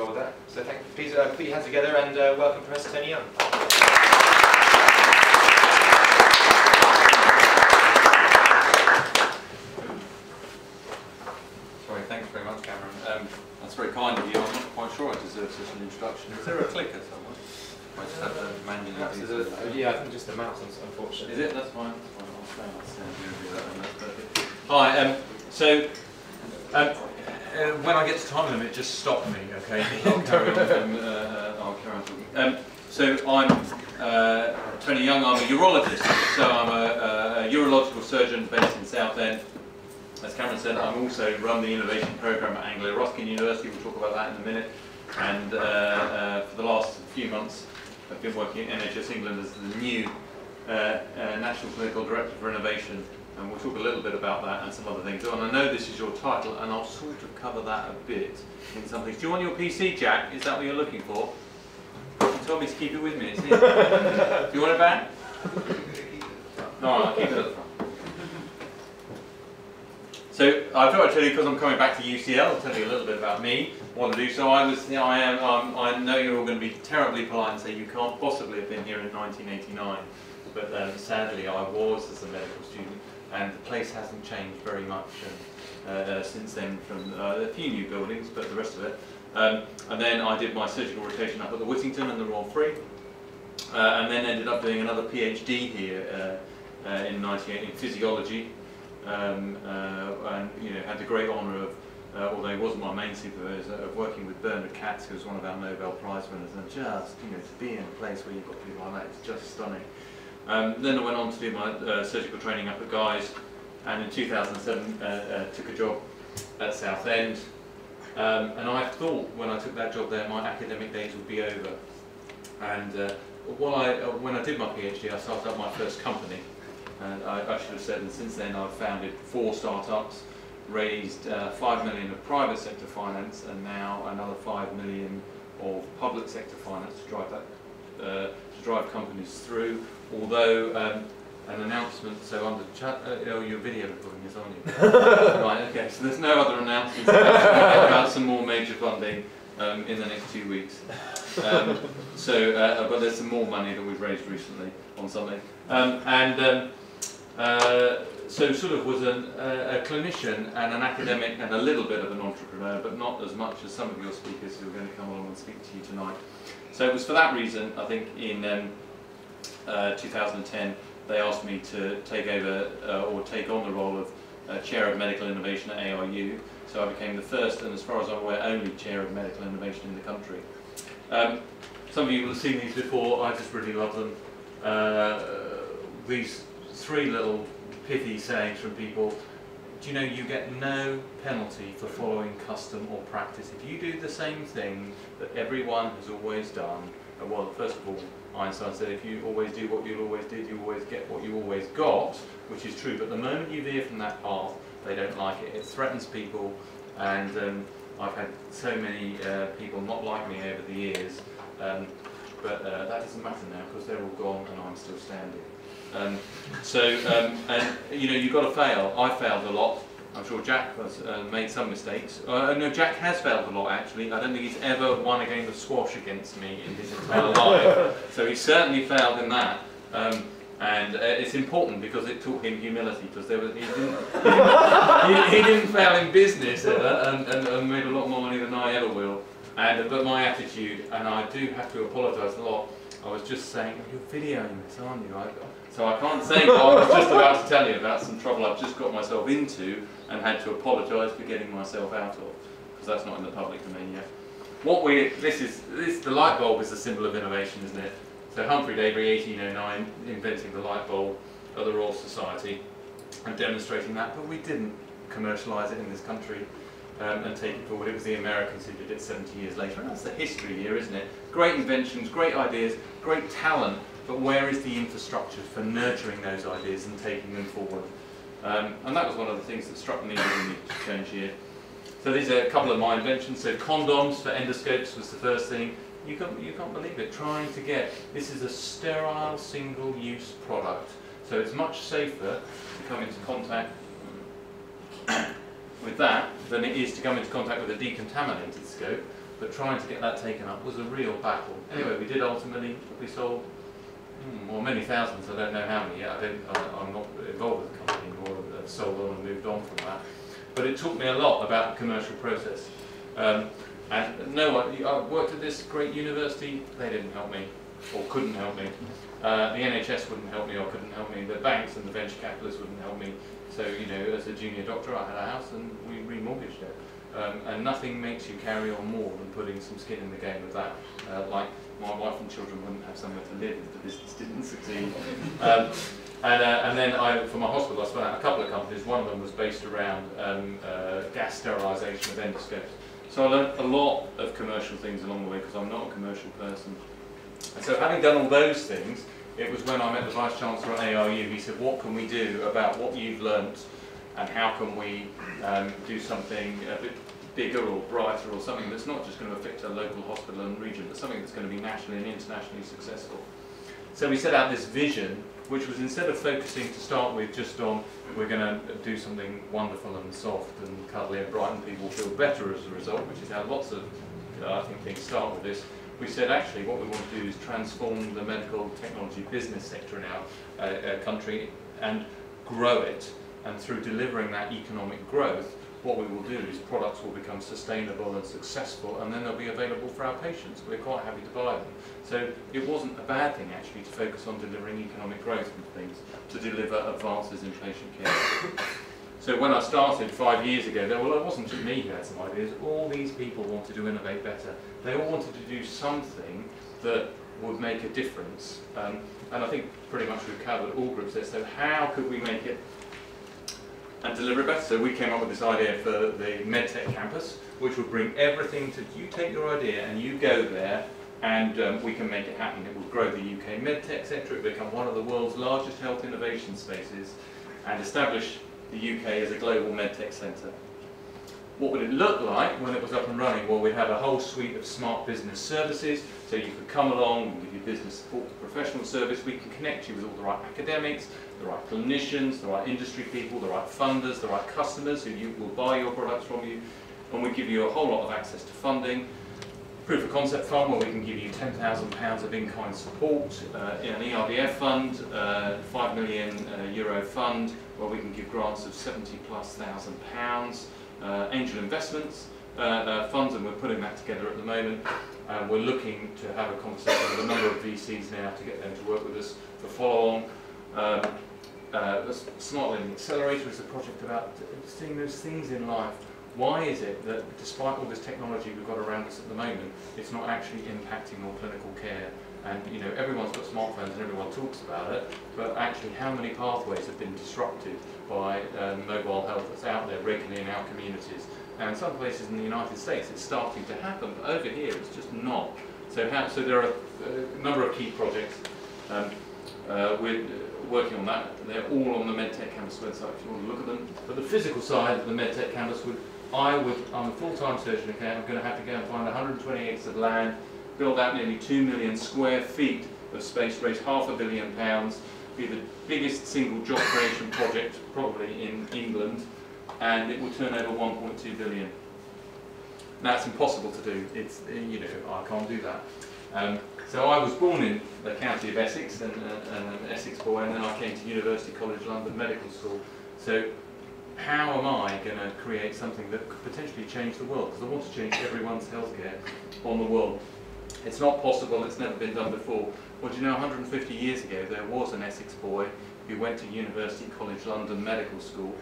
roll with that. So please put your hands together and welcome Professor Tony Young. Sorry, thanks very much, Cameron. That's very kind of you. I'm not quite sure I deserve such an introduction. Is there a clicker somewhere? I just have to manually. Yeah, I think just the mouse, unfortunately. Is it? That's fine. Hi. When I get to time limit, just stop me, okay? I'll carry on. I'll carry on talking. So I'm Tony Young. I'm a urologist. So I'm a urological surgeon based in Southend. As Cameron said, I'm also run the innovation program at Anglia Ruskin University. We'll talk about that in a minute. And for the last few months, I've been working at NHS England as the new National Clinical Director for Innovation. And we'll talk a little bit about that and some other things. And I know this is your title, and I'll sort of cover that a bit in some things. Do you want your PC, Jack? Is that what you're looking for? You told me to keep it with me. It's here. Do you want it back? No, I'll keep it at the front. So I thought I'd tell you, because I'm coming back to UCL, I'll tell you a little bit about me, what I do. So I know you're all going to be terribly polite and say you can't possibly have been here in 1989, but sadly I was as a medical student, and the place hasn't changed very much since then, from a few new buildings, but the rest of it. And then I did my surgical rotation up at the Whittington and the Royal Free, and then ended up doing another PhD here in '98 in physiology. And had the great honour of, although he wasn't my main supervisor, of working with Bernard Katz, who was one of our Nobel Prize winners, and just to be in a place where you've got people like that, it's just stunning. Then I went on to do my surgical training up at Guy's, and in 2007 took a job at Southend. And I thought when I took that job there, my academic days would be over. And when I did my PhD, I started up my first company. And I should have said, and since then I've founded 4 startups, raised 5 million of private sector finance, and now another 5 million of public sector finance to drive that, to drive companies through. Although an announcement, so under chat, oh, your video recording is on you. Right, okay. So there's no other announcements about some more major funding in the next 2 weeks. But there's some more money that we've raised recently on something, so sort of was a clinician and an academic and a little bit of an entrepreneur, but not as much as some of your speakers who are going to come along and speak to you tonight. So it was for that reason, I think, in 2010, they asked me to take over or take on the role of Chair of Medical Innovation at ARU. So I became the first, and as far as I'm aware, only Chair of Medical Innovation in the country. Some of you will have seen these before. I just really love them. These 3 little pithy sayings from people. Do you know you get no penalty for following custom or practice? If you do the same thing that everyone has always done, well, first of all, Einstein said if you always do what you always did, you always get what you always got, which is true. But the moment you veer from that path, they don't like it. It threatens people, and I've had so many people not like me over the years, but that doesn't matter now because they're all gone and I'm still standing. And you've got to fail. I failed a lot. I'm sure Jack has made some mistakes. No, Jack has failed a lot actually. I don't think he's ever won a game of squash against me in his entire life. So he certainly failed in that. And it's important because it taught him humility, because he didn't fail in business ever, and made a lot more money than I ever will. But my attitude, and I do have to apologise a lot. I was just saying, you're videoing this, aren't you? So I can't say, but I was just about to tell you about some trouble I've just got myself into and had to apologise for getting myself out of, because that's not in the public domain yet. The light bulb is a symbol of innovation, isn't it? So Humphrey Davy, 1809, inventing the light bulb at the Royal Society and demonstrating that, but we didn't commercialise it in this country and take it forward. It was the Americans who did it 70 years later, and that's the history here, isn't it? Great inventions, great ideas, great talent, but where is the infrastructure for nurturing those ideas and taking them forward? And that was one of the things that struck me when we changed here. So these are a couple of my inventions. So condoms for endoscopes was the first thing. You can't believe it, trying to get, this is a sterile single-use product. So it's much safer to come into contact with that than it is to come into contact with a decontaminated scope. but trying to get that taken up was a real battle. Anyway, we did ultimately, we sold, well, many thousands, I don't know how many yet. I'm not involved with the company anymore, I've sold on and moved on from that. But it taught me a lot about the commercial process. And no, I worked at this great university, they didn't help me, or couldn't help me. The NHS wouldn't help me or couldn't help me. The banks and the venture capitalists wouldn't help me. So, you know, as a junior doctor, I had a house and we remortgaged it. And nothing makes you carry on more than putting some skin in the game of that. Like my wife and children wouldn't have somewhere to live if the business didn't succeed. And then for my hospital, I spun out a couple of companies. One of them was based around gas sterilisation of endoscopes. So I learned a lot of commercial things along the way because I'm not a commercial person. And so having done all those things, it was when I met the Vice Chancellor at ARU. He said, what can we do about what you've learnt and how can we do something a bit bigger or brighter or something that's not just going to affect a local hospital and region, but something that's going to be nationally and internationally successful. So we set out this vision, which was instead of focusing to start with just on we're going to do something wonderful and soft and cuddly and bright and people feel better as a result, which is how lots of I think things start with this. We said actually what we want to do is transform the medical technology business sector in our country and grow it, and through delivering that economic growth, what we will do is products will become sustainable and successful, and then they'll be available for our patients. We're quite happy to buy them. So it wasn't a bad thing actually to focus on delivering economic growth and things, to deliver advances in patient care. So when I started 5 years ago, well, it wasn't just me who had some ideas. All these people wanted to innovate better. They all wanted to do something that would make a difference. And I think pretty much we've covered all groups there. So how could we make it and deliver it better? So we came up with this idea for the MedTech campus, which would bring everything to, you take your idea and you go there and we can make it happen. It would grow the UK MedTech sector, it would become one of the world's largest health innovation spaces and establish the UK as a global MedTech centre. What would it look like when it was up and running? Well, we'd have a whole suite of smart business services, so you could come along and give you business support, professional service. We can connect you with all the right academics, the right clinicians, the right industry people, the right funders, the right customers who will buy your products from you, and we give you a whole lot of access to funding. Proof of concept fund, where we can give you £10,000 of in-kind support, in an ERDF fund, €5 million Euro fund, where we can give grants of £70,000+, angel investments funds, and we're putting that together at the moment. We're looking to have a conversation with a number of VCs now to get them to work with us for follow-on. The Smart Learning Accelerator is a project about seeing those things in life. Why is it that despite all this technology we've got around us at the moment, it's not actually impacting on clinical care? And you know, everyone's got smartphones and everyone talks about it, but actually how many pathways have been disrupted by mobile health that's out there regularly in our communities? And in some places in the United States it's starting to happen, but over here it's just not. So there are a number of key projects. We're working on that. They're all on the MedTech Campus website if you want to look at them. But the physical side of the MedTech Campus I'm a full-time surgeon account, I'm going to have to go and find 120 acres of land, build out nearly 2 million square feet of space, raise £500 million, be the biggest single job creation project probably in England, and it will turn over 1.2 billion. Now it's impossible to do. It's, you know, I can't do that. So I was born in the county of Essex and an Essex boy, and then I came to University College London Medical School. So how am I going to create something that could potentially change the world? Because I want to change everyone's healthcare on the world. It's not possible, it's never been done before. Well, do you know, 150 years ago there was an Essex boy who went to University College London Medical School,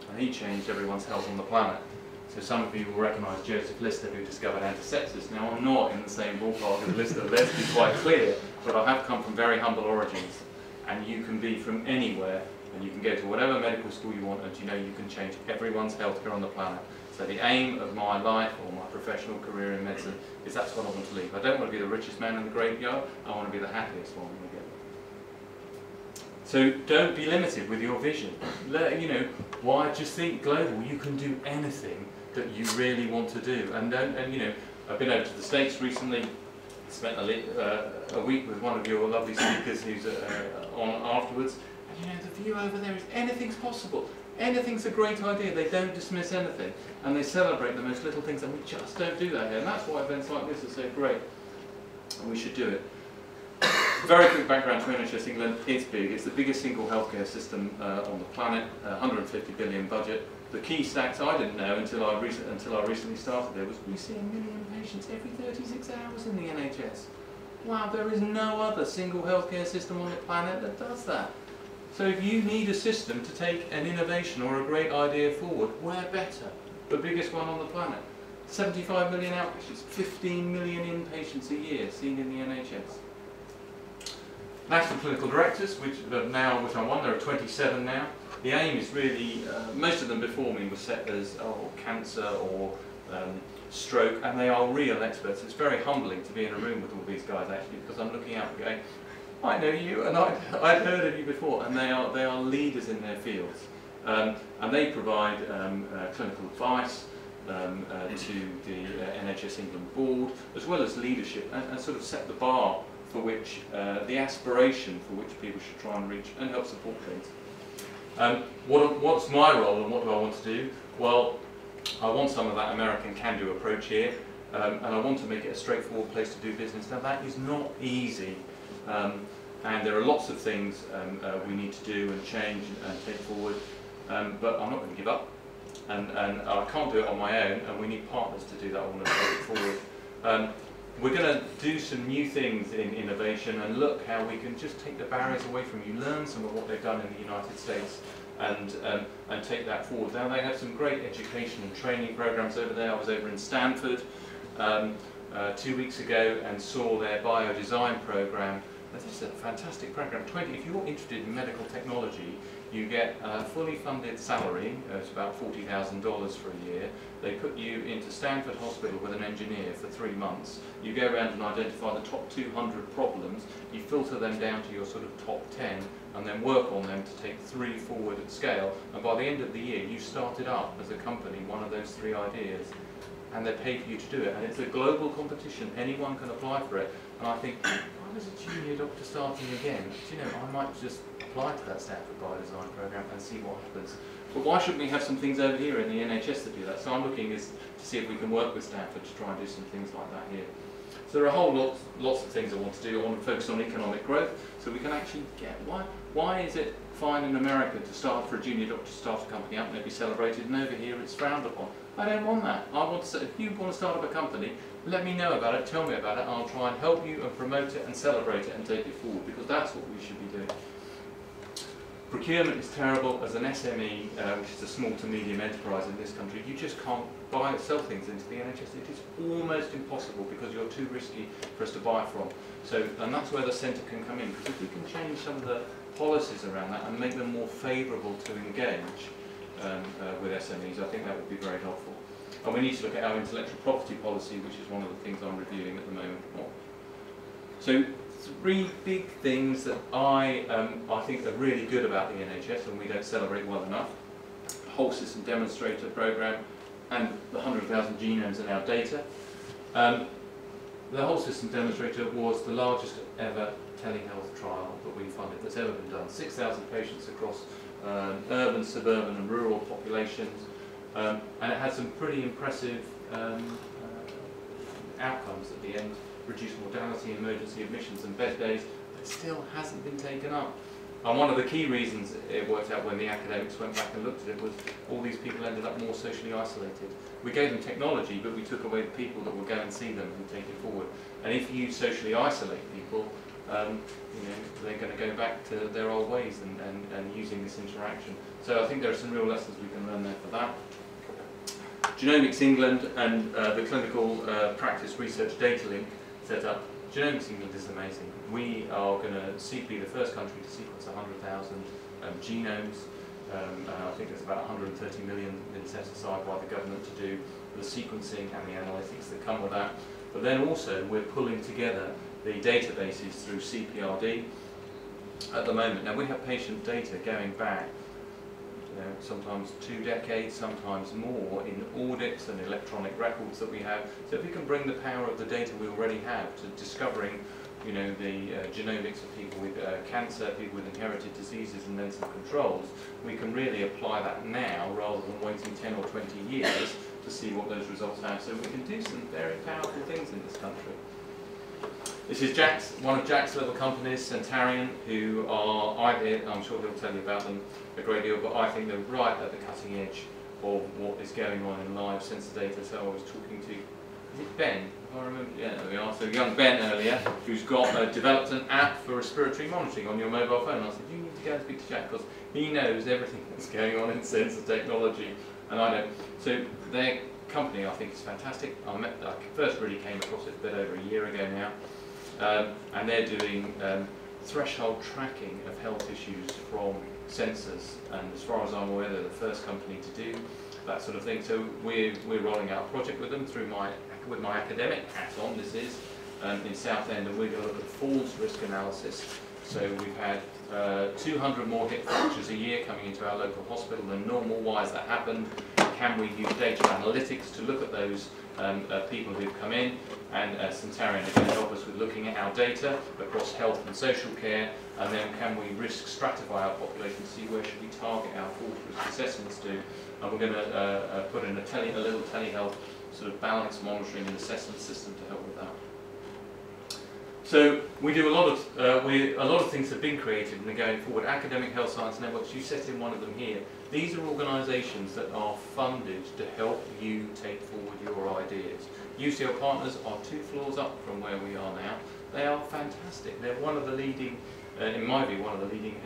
and he changed everyone's health on the planet. So some of you will recognise Joseph Lister, who discovered antisepsis. Now I'm not in the same ballpark as Lister, let's be quite clear, but I have come from very humble origins, and you can be from anywhere, and you can go to whatever medical school you want, and you know you can change everyone's healthcare on the planet. So the aim of my life, or my professional career in medicine, is that's what I want to leave. I don't want to be the richest man in the graveyard, I want to be the happiest one in the graveyard. So don't be limited with your vision. You know, why just think global? You can do anything that you really want to do. And you know, I've been over to the States recently, spent a week with one of your lovely speakers who's on afterwards. And you know, the view over there is anything's possible. Anything's a great idea. They don't dismiss anything, and they celebrate the most little things, and we just don't do that here. And that's why events like this are so great, and we should do it. Very quick background to NHS England. It's big. It's the biggest single healthcare system on the planet. 150 billion budget. The key stats I didn't know until I recently started there was we see 1 million patients every 36 hours in the NHS. Wow, there is no other single healthcare system on the planet that does that. So if you need a system to take an innovation or a great idea forward, where better? The biggest one on the planet. 75 million outpatients, 15 million inpatients a year seen in the NHS. National clinical directors, which I'm one, there are 27 now. The aim is really, most of them before me were set as cancer or stroke, and they are real experts. It's very humbling to be in a room with all these guys actually, because I'm looking out and going, I know you, and I've heard of you before, and they are leaders in their fields, and they provide clinical advice to the NHS England board, as well as leadership, and sort of set the bar for which the aspiration for which people should try and reach, and help support things. What's my role, and what do I want to do? Well, I want some of that American can-do approach here, and I want to make it a straightforward place to do business. Now that is not easy. And there are lots of things we need to do and change and take forward, but I'm not going to give up, and I can't do it on my own, and we need partners to do that. I want to take it forward. We're going to do some new things in innovation and look how we can just take the barriers away from you, learn some of what they've done in the United States, and take that forward. Now they have some great education and training programs over there. I was over in Stanford 2 weeks ago and saw their biodesign program. This is a fantastic program. If you're interested in medical technology, you get a fully funded salary. It's about $40,000 for a year. They put you into Stanford Hospital with an engineer for 3 months. You go around and identify the top 200 problems. You filter them down to your sort of top 10, and then work on them to take 3 forward at scale. And by the end of the year, you started up as a company one of those 3 ideas, and they pay for you to do it. And it's a global competition. Anyone can apply for it. And I think, why was a junior doctor starting again? Do you know, I might just apply to that Stanford biodesign program and see what happens. But why shouldn't we have some things over here in the NHS that do that? So I'm looking to see if we can work with Stanford to try and do some things like that here. So there are a whole lots of things I want to do. I want to focus on economic growth, so we can actually get why is it fine in America to start for a junior doctor to start a company up and they'd be celebrated, and over here it's frowned upon? I don't want that. I want to say, if you want to start up a company, let me know about it, tell me about it, and I'll try and help you and promote it and celebrate it and take it forward, because that's what we should be doing. Procurement is terrible. As an SME, which is a small to medium enterprise in this country, you just can't buy or sell things into the NHS. It is almost impossible because you're too risky for us to buy from. So, and that's where the centre can come in, because if we can change some of the policies around that and make them more favourable to engage with SMEs, I think that would be very helpful. And we need to look at our intellectual property policy, which is one of the things I'm reviewing at the moment. So 3 big things that I think are really good about the NHS and we don't celebrate well enough: the whole system demonstrator program and the 100,000 genomes in our data. The whole system demonstrator was the largest ever telehealth trial that we funded that's ever been done. 6,000 patients across urban, suburban and rural populations, and it had some pretty impressive outcomes at the end. Reduced mortality, emergency admissions and bed days, but still hasn't been taken up. And one of the key reasons it worked out when the academics went back and looked at it was all these people ended up more socially isolated. We gave them technology, but we took away the people that would go and see them and take it forward. And if you socially isolate people, they're going to go back to their old ways and using this interaction. So I think there are some real lessons we can learn there for that. Genomics England and the Clinical Practice Research Data Link set up. Genomics England is amazing. We are going to be the first country to sequence 100,000 genomes. I think there's about 130 million been set aside by the government to do the sequencing and the analytics that come with that. But then also we're pulling together the databases through CPRD at the moment. Now we have patient data going back sometimes 2 decades, sometimes more, in audits and electronic records that we have. So if we can bring the power of the data we already have to discovering you know, the genomics of people with cancer, people with inherited diseases, and then some controls, we can really apply that now rather than waiting 10 or 20 years to see what those results are. So we can do some very powerful things in this country. This is one of Jack's little companies, Centarian, who are, I'm sure he'll tell you about them a great deal, but I think they're right at the cutting edge of what is going on in live sensor data. So I was talking to, is it Ben? I remember, yeah, there we are. So young Ben earlier, who's developed an app for respiratory monitoring on your mobile phone. And I said, you need to go and speak to Jack because he knows everything that's going on in sensor technology, and I don't. So their company, I think, is fantastic. I first really came across it a bit over a year ago now. And they're doing threshold tracking of health issues from sensors, and as far as I'm aware, they're the first company to do that sort of thing. So we're rolling out a project with them with my academic hat on. This is in Southend, and we're going to look at falls risk analysis. So we've had 200 more hip fractures a year coming into our local hospital than normal. Why has that happened? Can we use data analytics to look at those people who've come in? And Centarian are going to help us with looking at our data across health and social care, and then can we risk stratify our population to see where should we target our falls risk assessments to. And we're going to put in a little telehealth sort of balance monitoring and assessment system to help with that. So we do a lot of things have been created and are going forward. Academic health science networks, you set in one of them here. These are organisations that are funded to help you take forward your ideas. UCL Partners are 2 floors up from where we are now. They are fantastic. They're one of the leading, in my view, one of the leading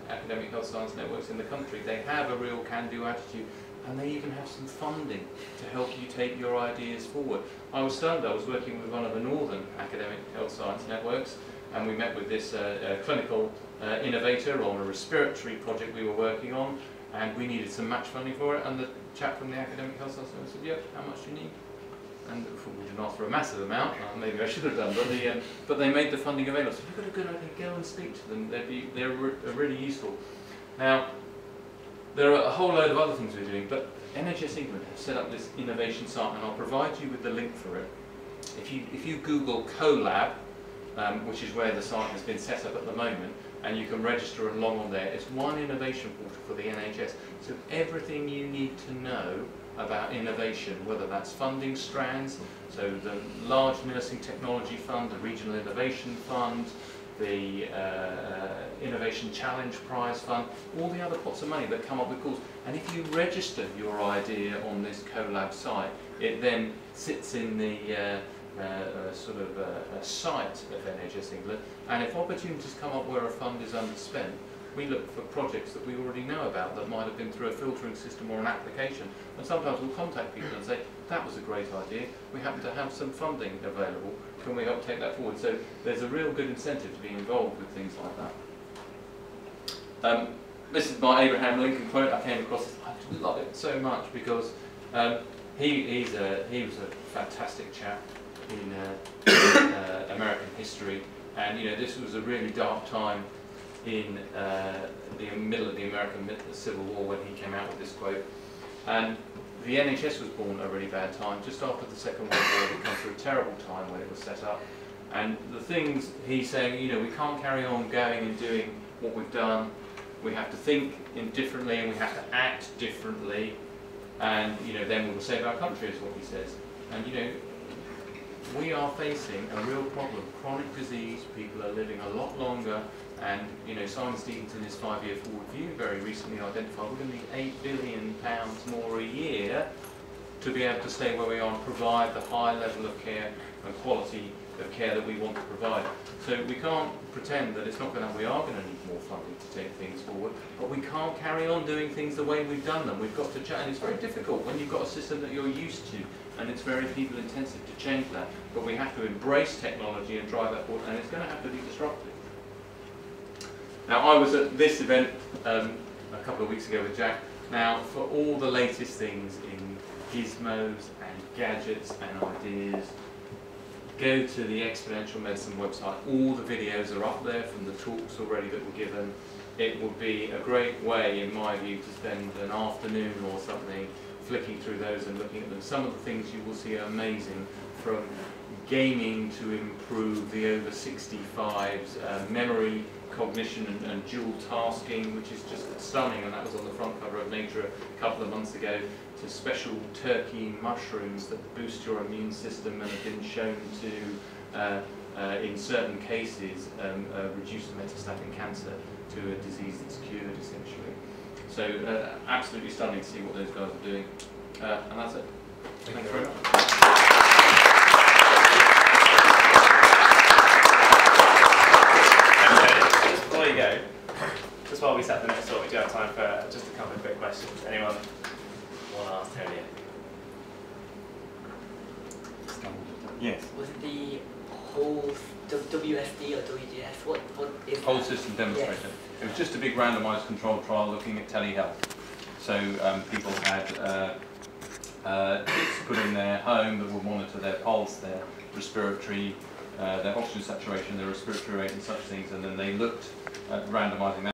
academic health science networks in the country. They have a real can-do attitude, and they even have some funding to help you take your ideas forward. I was stunned. I was working with one of the northern academic health science networks, and we met with this clinical innovator on a respiratory project we were working on, and we needed some match funding for it, and the chap from the academic health science network said, yep, how much do you need? And we didn't ask for a massive amount, maybe I should have done, but they made the funding available. So you've got a good idea, go and speak to them, they're really useful. Now, there are a whole load of other things we're doing, but NHS England have set up this innovation site, and I'll provide you with the link for it. If you Google CoLab, which is where the site has been set up at the moment, and you can register and log on there, it's one innovation portal for the NHS. So everything you need to know about innovation, whether that's funding strands, so the large nursing technology fund, the regional innovation fund, the Innovation Challenge Prize Fund, all the other pots of money that come up with calls. And if you register your idea on this CoLab site, it then sits in the site of NHS England, and if opportunities come up where a fund is underspent, we look for projects that we already know about that might have been through a filtering system or an application, and sometimes we'll contact people and say, that was a great idea, we happen to have some funding available, can we help take that forward? So there's a real good incentive to be involved with things like that. This is my Abraham Lincoln quote. I came across this, I love it so much because he was a fantastic chap in American history, and you know, this was a really dark time in the middle of the American Civil War when he came out with this quote. And the NHS was born at a really bad time, just after the Second World War. It come through a terrible time when it was set up. And the things he's saying, you know, we can't carry on going and doing what we've done. We have to think differently, and we have to act differently. And you know, then we will save our country, is what he says. And you know, we are facing a real problem. Chronic disease, people are living a lot longer, and you know, Simon Stevens in his 5-year forward view very recently identified we're going to need £8 billion more a year to be able to stay where we are and provide the high level of care and quality of care that we want to provide. So we can't pretend that it's not going to, we are going to need more funding to take things forward, but we can't carry on doing things the way we've done them. We've got to change, and it's very difficult when you've got a system that you're used to, and it's very people intensive to change that. But we have to embrace technology and drive that forward, and it's going to have to be disruptive. Now, I was at this event a couple of weeks ago with Jack. Now, for all the latest things in gizmos and gadgets and ideas, go to the Exponential Medicine website. All the videos are up there from the talks already that were given. It would be a great way, in my view, to spend an afternoon or something flicking through those and looking at them. Some of the things you will see are amazing, from gaming to improve the over 65's memory, cognition and dual tasking, which is just stunning, and that was on the front cover of Nature a couple of months ago, to special turkey mushrooms that boost your immune system and have been shown to, in certain cases, reduce metastatic cancer to a disease that's cured, essentially. So absolutely stunning to see what those guys are doing. And that's it. Thank you very much. Before you go, just while we set the next talk, we do have time for just a couple of quick questions. Anyone want to ask Tony? Yes. Was it the whole WSD or WGS? What is Whole that? system demonstration. Yes. It was just a big randomised controlled trial looking at telehealth. So people had kits put in their home that would monitor their pulse, their respiratory, their oxygen saturation, their respiratory rate and such things, and then they looked at randomising that.